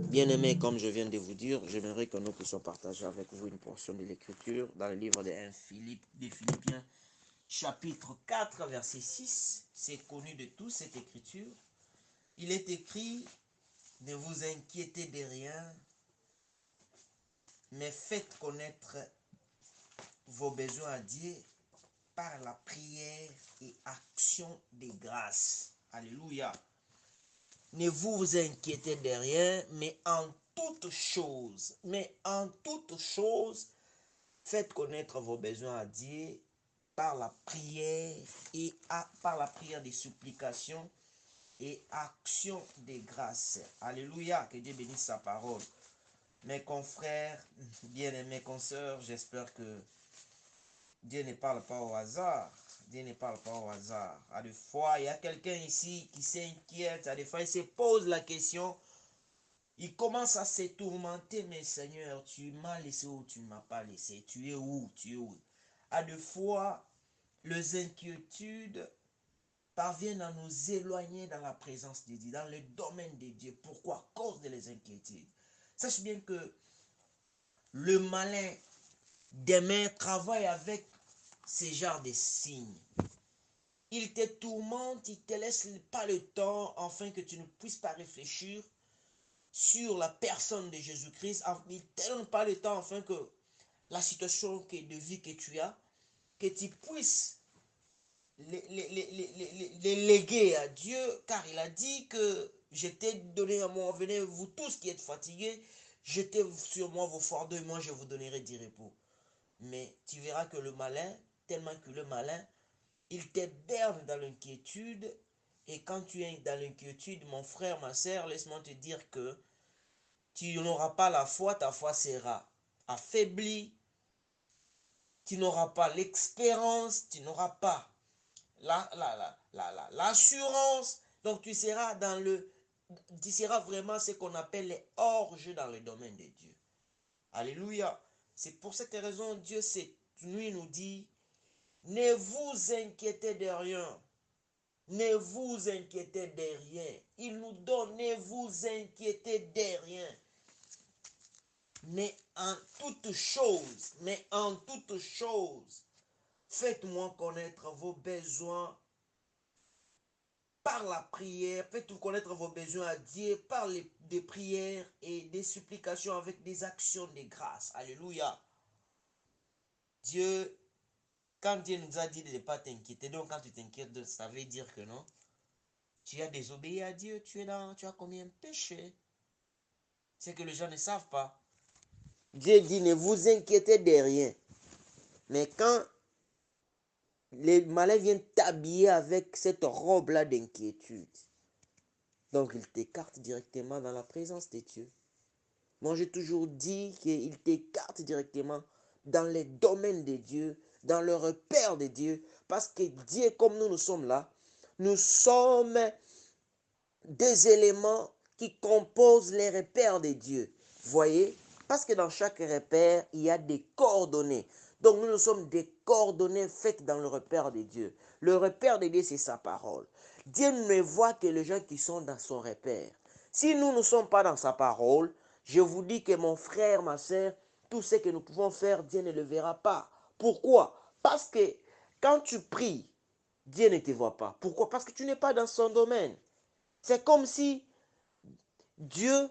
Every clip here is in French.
Bien-aimés, comme je viens de vous dire, j'aimerais que nous puissions partager avec vous une portion de l'Écriture dans le livre des Philippiens, chapitre 4, verset 6. C'est connu de tous, cette Écriture. Il est écrit, ne vous inquiétez de rien, mais faites connaître vos besoins à Dieu par la prière et action de grâce. Alléluia. Ne vous inquiétez de rien, mais en toutes choses, faites connaître vos besoins à Dieu par la prière et par la prière des supplications et action de grâce. Alléluia, que Dieu bénisse sa parole. Mes confrères, bien-aimés consoeurs, j'espère que Dieu ne parle pas au hasard. Dieu ne parle pas au hasard. À des fois, il y a quelqu'un ici qui s'inquiète. À des fois, il se pose la question. Il commence à se tourmenter. Mais Seigneur, tu m'as laissé ou tu ne m'as pas laissé? Tu es où? Tu es où? À des fois, les inquiétudes parviennent à nous éloigner dans la présence de Dieu, dans le domaine de Dieu. Pourquoi? À cause de les inquiétudes. Sache bien que le malin demain travaille avec ces genres de signes. Il te tourmente, il ne te laisse pas le temps afin que tu ne puisses pas réfléchir sur la personne de Jésus-Christ. Il ne te donne pas le temps afin que la situation de vie que tu as, que tu puisses les léguer à Dieu, car il a dit que je t'ai donné à moi, venez vous tous qui êtes fatigués, jetez sur moi vos fardeaux et moi je vous donnerai du repos. Mais tu verras que le malin, tellement que le malin, il te berne dans l'inquiétude. Et quand tu es dans l'inquiétude, mon frère, ma soeur, laisse-moi te dire que tu n'auras pas la foi, ta foi sera affaiblie. Tu n'auras pas l'expérience, tu n'auras pas l'assurance. Donc tu seras vraiment ce qu'on appelle les hors-jeux dans le domaine de Dieu. Alléluia. C'est pour cette raison, Dieu cette nuit nous dit, ne vous inquiétez de rien. Ne vous inquiétez de rien. Il nous donne, ne vous inquiétez de rien. Mais en toutes choses, faites-moi connaître vos besoins par la prière. Faites-vous connaître vos besoins à Dieu par des prières et des supplications avec des actions de grâce. Alléluia. Dieu, quand Dieu nous a dit de ne pas t'inquiéter, donc quand tu t'inquiètes, ça veut dire que non. Tu as désobéi à Dieu, tu as commis un péché. C'est que les gens ne savent pas. Dieu dit, ne vous inquiétez de rien. Mais quand les malins viennent t'habiller avec cette robe-là d'inquiétude, donc ils t'écartent directement dans la présence de Dieu. Moi, j'ai toujours dit qu'ils t'écartent directement dans les domaines de Dieu, dans le repère de Dieu, parce que Dieu, comme nous sommes là, nous sommes des éléments qui composent les repères de Dieu. Voyez? Parce que dans chaque repère, il y a des coordonnées. Donc nous sommes des coordonnées faites dans le repère de Dieu. Le repère de Dieu, c'est sa parole. Dieu ne voit que les gens qui sont dans son repère. Si nous ne sommes pas dans sa parole, je vous dis que mon frère, ma soeur, tout ce que nous pouvons faire, Dieu ne le verra pas. Pourquoi? Parce que quand tu pries, Dieu ne te voit pas. Pourquoi? Parce que tu n'es pas dans son domaine. C'est comme si Dieu,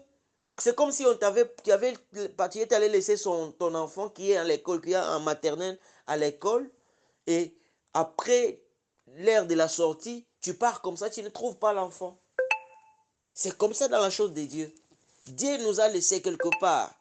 c'est comme si tu étais allé laisser ton enfant qui est à l'école, qui est en maternelle à l'école, et après l'heure de la sortie, tu pars comme ça, tu ne trouves pas l'enfant. C'est comme ça dans la chose de Dieu. Dieu nous a laissé quelque part.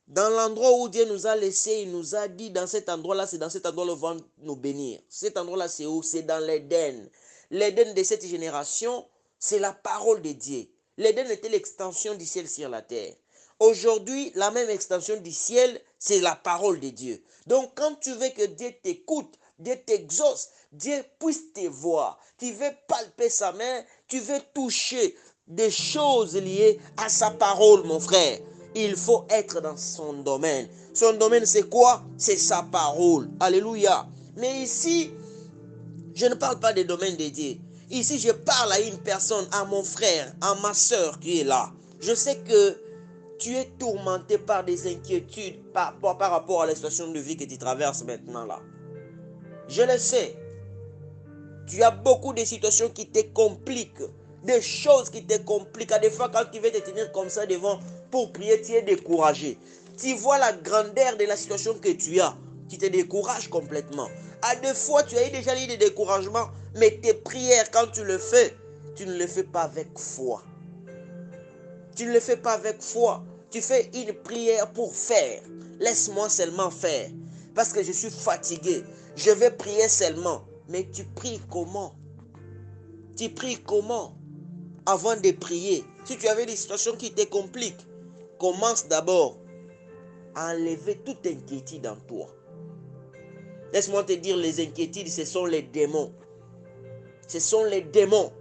Dans l'endroit où Dieu nous a laissé, il nous a dit, dans cet endroit-là, c'est dans cet endroit-là où va nous bénir. Cet endroit-là, c'est où? C'est dans l'Éden. L'Éden de cette génération, c'est la parole de Dieu. L'Éden était l'extension du ciel sur la terre. Aujourd'hui, la même extension du ciel, c'est la parole de Dieu. Donc, quand tu veux que Dieu t'écoute, Dieu t'exauce, Dieu puisse te voir, tu veux palper sa main, tu veux toucher des choses liées à sa parole, mon frère. Il faut être dans son domaine. Son domaine, c'est quoi? C'est sa parole. Alléluia. Mais ici, je ne parle pas des domaines de Dieu. Ici, je parle à une personne, à mon frère, à ma soeur qui est là. Je sais que Tu es tourmenté par des inquiétudes par rapport à la situation de vie que tu traverses maintenant là. Je le sais. Tu as beaucoup de situations qui te compliquent. Des choses qui te compliquent. À des fois, quand tu veux te tenir comme ça devant pour prier, tu es découragé. Tu vois la grandeur de la situation que tu as. Tu te décourages complètement. À des fois, tu as eu déjà eu des découragements. Mais tes prières, quand tu le fais, tu ne le fais pas avec foi. Tu ne le fais pas avec foi. Tu fais une prière pour faire. Laisse-moi seulement faire. Parce que je suis fatigué. Je vais prier seulement. Mais tu pries comment? Tu pries comment? Avant de prier. Si tu avais des situations qui te compliquent, commence d'abord à enlever toute inquiétude en toi. Laisse-moi te dire, les inquiétudes, ce sont les démons. Ce sont les démons.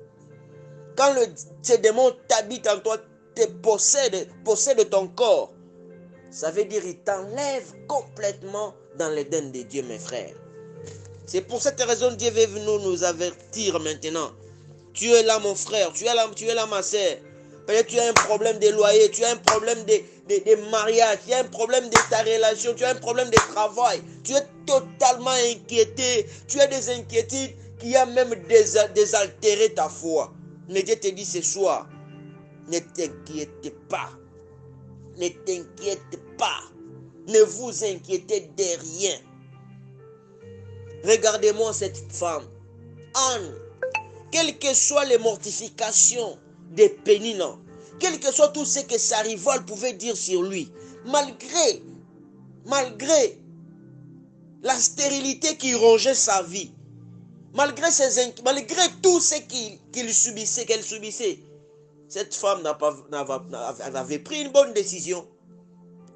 Quand ces démons t'habitent en toi, te possèdent ton corps, ça veut dire qu'ils t'enlèvent complètement dans l'Éden de Dieu, mes frères. C'est pour cette raison que Dieu veut venir nous avertir maintenant. Tu es là, mon frère, tu es là, ma soeur. Peut-être tu as un problème de loyer, tu as un problème de mariage, tu as un problème de ta relation, tu as un problème de travail. Tu es totalement inquiété. Tu as des inquiétudes qui ont même désaltéré ta foi. Mais Dieu te dit ce soir, ne t'inquiétez pas. Ne t'inquiète pas. Ne vous inquiétez de rien. Regardez-moi cette femme, Anne. Quelles que soient les mortifications de Pénina, quel que soit tout ce que sa rivale pouvait dire sur lui, malgré la stérilité qui rongeait sa vie, malgré tout ce qu'elle subissait, cette femme avait pris une bonne décision.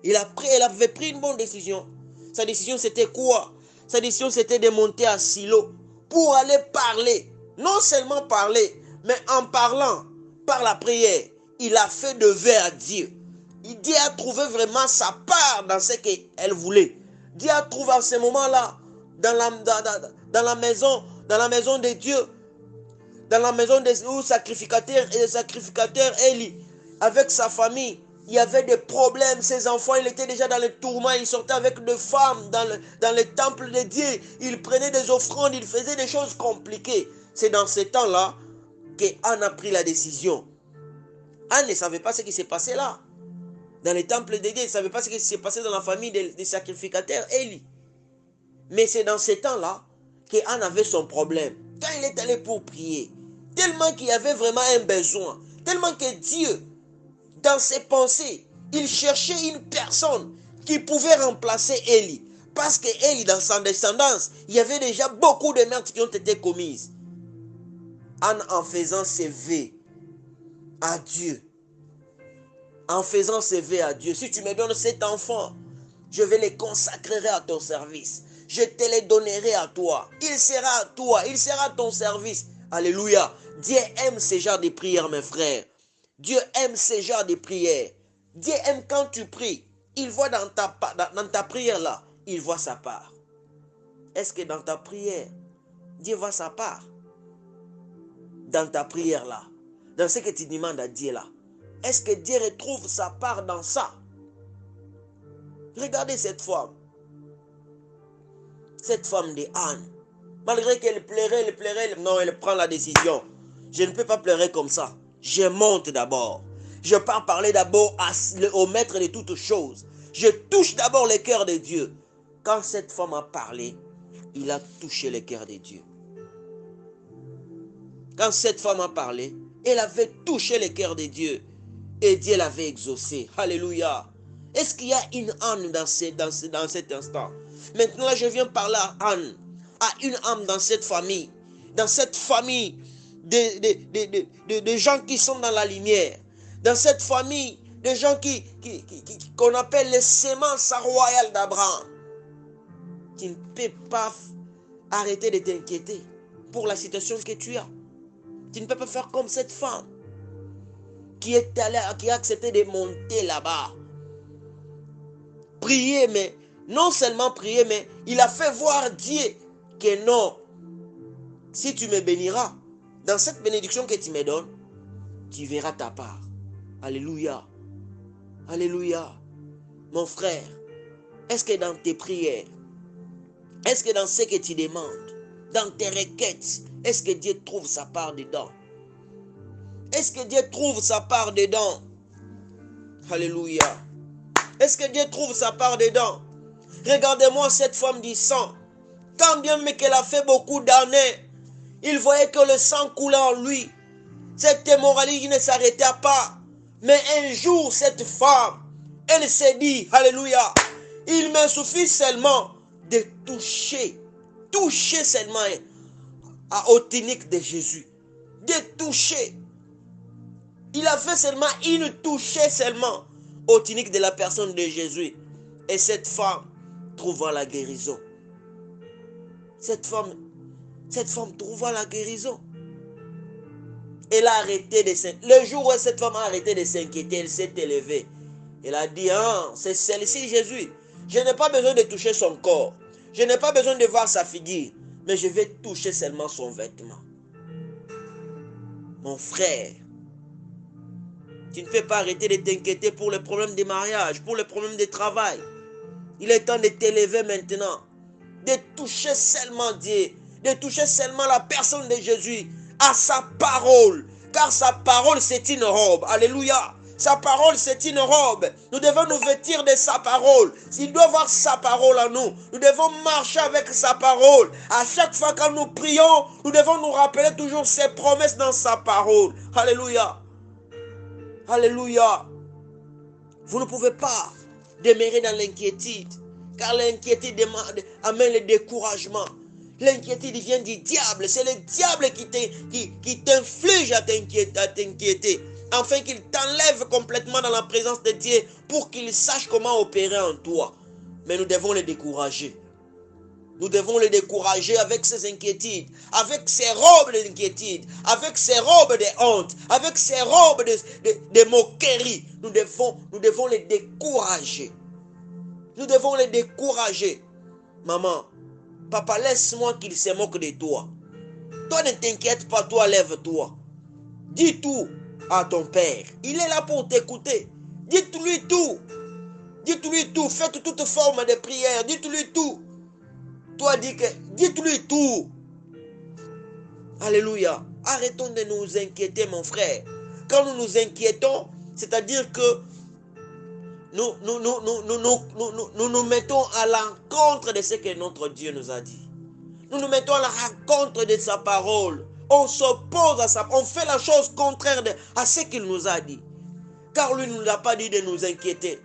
Elle avait pris une bonne décision. Sa décision c'était quoi? Sa décision c'était de monter à Silo pour aller parler. Non seulement parler, mais en parlant, par la prière, il a fait de vœux à Dieu. Dieu a trouvé vraiment sa part dans ce qu'elle voulait. Dieu a trouvé en ce moment-là, dans la maison de Dieu, dans la maison des sacrificateurs Élie, avec sa famille, il y avait des problèmes. Ses enfants, il était déjà dans le tourment. Il sortait avec des femmes dans le temple de Dieu. Il prenait des offrandes, il faisait des choses compliquées. C'est dans ce temps-là qu'Anne a pris la décision. Anne ne savait pas ce qui s'est passé là. Dans le temple de Dieu, elle ne savait pas ce qui s'est passé dans la famille des sacrificateurs Élie. Mais c'est dans ce temps-là qu'Anne avait son problème. Quand il est allé pour prier, tellement qu'il y avait vraiment un besoin, tellement que Dieu, dans ses pensées, il cherchait une personne qui pouvait remplacer Élie. Parce que Élie, dans sa descendance, il y avait déjà beaucoup de meurtres qui ont été commises. Anne, en faisant ses vœux à Dieu, si tu me donnes cet enfant, je vais le consacrer à ton service. Je te le donnerai à toi. Il sera à toi, il sera à ton service. Alléluia. Dieu aime ce genre de prières, mes frères. Dieu aime ce genre de prières. Dieu aime quand tu pries. Il voit dans ta prière là, il voit sa part. Est-ce que dans ta prière, Dieu voit sa part? Dans ta prière là, dans ce que tu demandes à Dieu là, est-ce que Dieu retrouve sa part dans ça? Regardez cette femme de Anne. Malgré qu'elle pleurait, non, elle prend la décision. Je ne peux pas pleurer comme ça. Je monte d'abord. Je pars parler d'abord au maître de toutes choses. Je touche d'abord le cœur de Dieu. Quand cette femme a parlé, il a touché le cœur de Dieu. Quand cette femme a parlé, elle avait touché le cœur de Dieu. Et Dieu l'avait exaucé. Alléluia. Est-ce qu'il y a une Anne dans cet instant? Maintenant, là, je viens parler à Anne, à une âme dans cette famille. Dans cette famille de gens qui sont dans la lumière. Dans cette famille de gens qu'on appelle les semences royales d'Abraham. Tu ne peux pas arrêter de t'inquiéter pour la situation que tu as. Tu ne peux pas faire comme cette femme qui a accepté de monter là-bas. Prier, mais non seulement prier, mais il a fait voir Dieu que non, si tu me béniras, dans cette bénédiction que tu me donnes, tu verras ta part. Alléluia. Alléluia. Mon frère, est-ce que dans tes prières, est-ce que dans ce que tu demandes, dans tes requêtes, est-ce que Dieu trouve sa part dedans? Est-ce que Dieu trouve sa part dedans? Alléluia. Est-ce que Dieu trouve sa part dedans? Regardez-moi cette femme du sang. Quand bien mais qu'elle a fait beaucoup d'années, il voyait que le sang coulait en lui. Cette hémorragie ne s'arrêtait pas. Mais un jour, cette femme, elle s'est dit, alléluia, il me suffit seulement de toucher seulement au tunique de Jésus. De toucher. Il a fait seulement une touchée seulement au tunique de la personne de Jésus. Et cette femme trouva la guérison. Cette femme trouva la guérison. Elle a arrêté de s'inquiéter. Le jour où cette femme a arrêté de s'inquiéter, elle s'est élevée. Elle a dit, c'est celle-ci Jésus. Je n'ai pas besoin de toucher son corps. Je n'ai pas besoin de voir sa figure. Mais je vais toucher seulement son vêtement. Mon frère, tu ne peux pas arrêter de t'inquiéter pour le problème de mariage, pour le problème de travail. Il est temps de t'élever maintenant. De toucher seulement Dieu. De toucher seulement la personne de Jésus. À sa parole. Car sa parole c'est une robe. Alléluia. Sa parole c'est une robe. Nous devons nous vêtir de sa parole. S'il doit avoir sa parole en nous, nous devons marcher avec sa parole. À chaque fois que nous prions, nous devons nous rappeler toujours ses promesses dans sa parole. Alléluia. Alléluia. Vous ne pouvez pas demeurer dans l'inquiétude. Car l'inquiétude amène le découragement. L'inquiétude vient du diable. C'est le diable qui t'inflige à t'inquiéter. Afin qu'il t'enlève complètement dans la présence de Dieu pour qu'il sache comment opérer en toi. Mais nous devons le décourager. Nous devons le décourager avec ses inquiétudes, avec ses robes d'inquiétude, avec ses robes de honte, avec ses robes de moquerie. Nous devons les décourager. Nous devons les décourager. Maman, papa, laisse-moi qu'il se moque de toi. Toi, ne t'inquiète pas, toi, lève-toi. Dis tout à ton père. Il est là pour t'écouter. Dites-lui tout. Dites-lui tout. Faites toute forme de prière. Dites-lui tout. Toi, dites-lui tout. Alléluia. Arrêtons de nous inquiéter, mon frère. Quand nous nous inquiétons, c'est-à-dire que nous nous mettons à l'encontre de ce que notre Dieu nous a dit. Nous nous mettons à la rencontre de sa parole. On s'oppose à ça. On fait la chose contraire à ce qu'il nous a dit. Car lui ne nous a pas dit de nous inquiéter.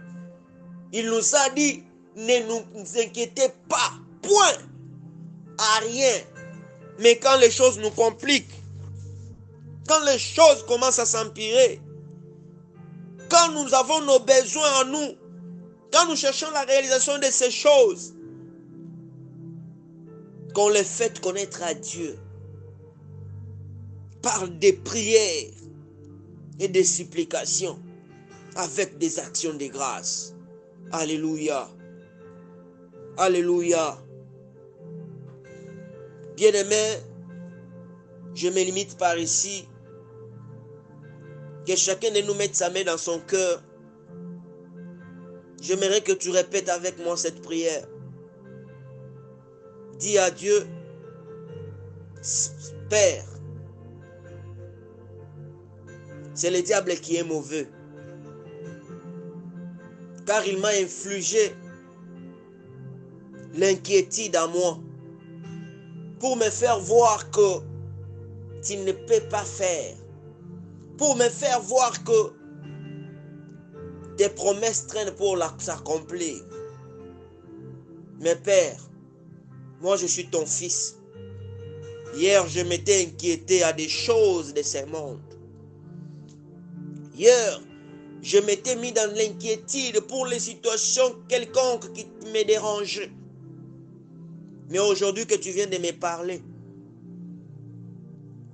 Il nous a dit, ne nous inquiétez pas. Point. À rien. Mais quand les choses nous compliquent, quand les choses commencent à s'empirer, quand nous avons nos besoins en nous, quand nous cherchons la réalisation de ces choses, qu'on les fait connaître à Dieu par des prières et des supplications avec des actions de grâce. Alléluia. Alléluia. Bien-aimé, je me limite par ici. Que chacun de nous mette sa main dans son cœur. J'aimerais que tu répètes avec moi cette prière. Dis à Dieu, Père, c'est le diable qui est mauvais. Car il m'a infligé l'inquiétude à moi. Pour me faire voir que tu ne peux pas faire. Pour me faire voir que tes promesses traînent pour s'accomplir. Mais Père, moi je suis ton fils. Hier je m'étais inquiété à des choses de ce monde. Hier, je m'étais mis dans l'inquiétude pour les situations quelconques qui me dérangeaient. Mais aujourd'hui que tu viens de me parler,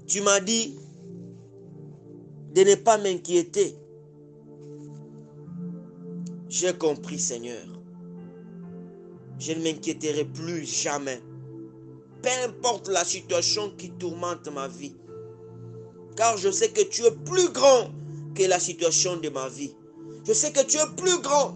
tu m'as dit de ne pas m'inquiéter. J'ai compris, Seigneur. Je ne m'inquiéterai plus jamais. Peu importe la situation qui tourmente ma vie. Car je sais que tu es plus grand que la situation de ma vie. Je sais que tu es plus grand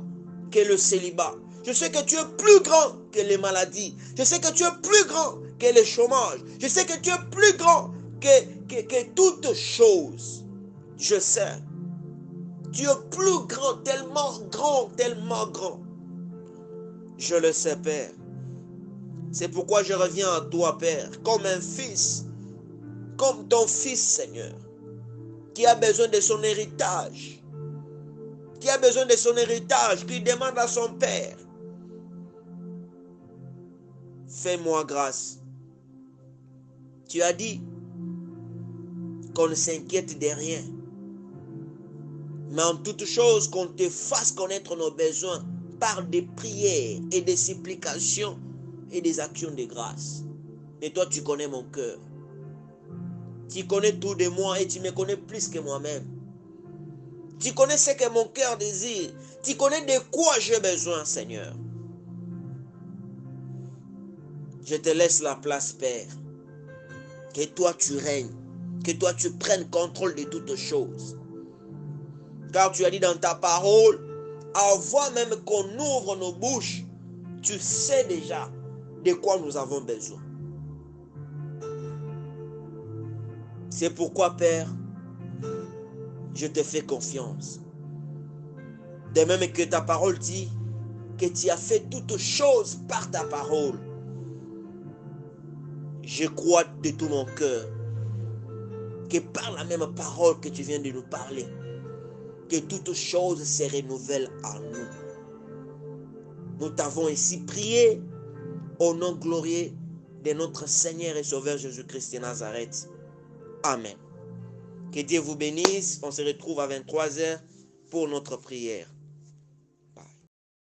que le célibat. Je sais que tu es plus grand que les maladies. Je sais que tu es plus grand que le chômage. Je sais que tu es plus grand que toutes choses. Je sais. Tu es plus grand, tellement grand, tellement grand. Je le sais, Père. C'est pourquoi je reviens à toi, Père, comme un fils, comme ton fils, Seigneur, qui a besoin de son héritage, qui demande à son Père, fais-moi grâce. Tu as dit qu'on ne s'inquiète de rien, mais en toute chose qu'on te fasse connaître nos besoins par des prières et des supplications et des actions de grâce. Et toi, tu connais mon cœur. Tu connais tout de moi et tu me connais plus que moi-même. Tu connais ce que mon cœur désire. Tu connais de quoi j'ai besoin, Seigneur. Je te laisse la place, Père. Que toi tu règnes. Que toi tu prennes contrôle de toutes choses. Car tu as dit dans ta parole, avant même qu'on ouvre nos bouches, tu sais déjà de quoi nous avons besoin. C'est pourquoi, Père, je te fais confiance. De même que ta parole dit que tu as fait toutes choses par ta parole. Je crois de tout mon cœur que par la même parole que tu viens de nous parler, que toutes choses se renouvellent en nous. Nous t'avons ici prié au nom glorieux de notre Seigneur et Sauveur Jésus-Christ de Nazareth. Amen. Que Dieu vous bénisse. On se retrouve à 23h pour notre prière.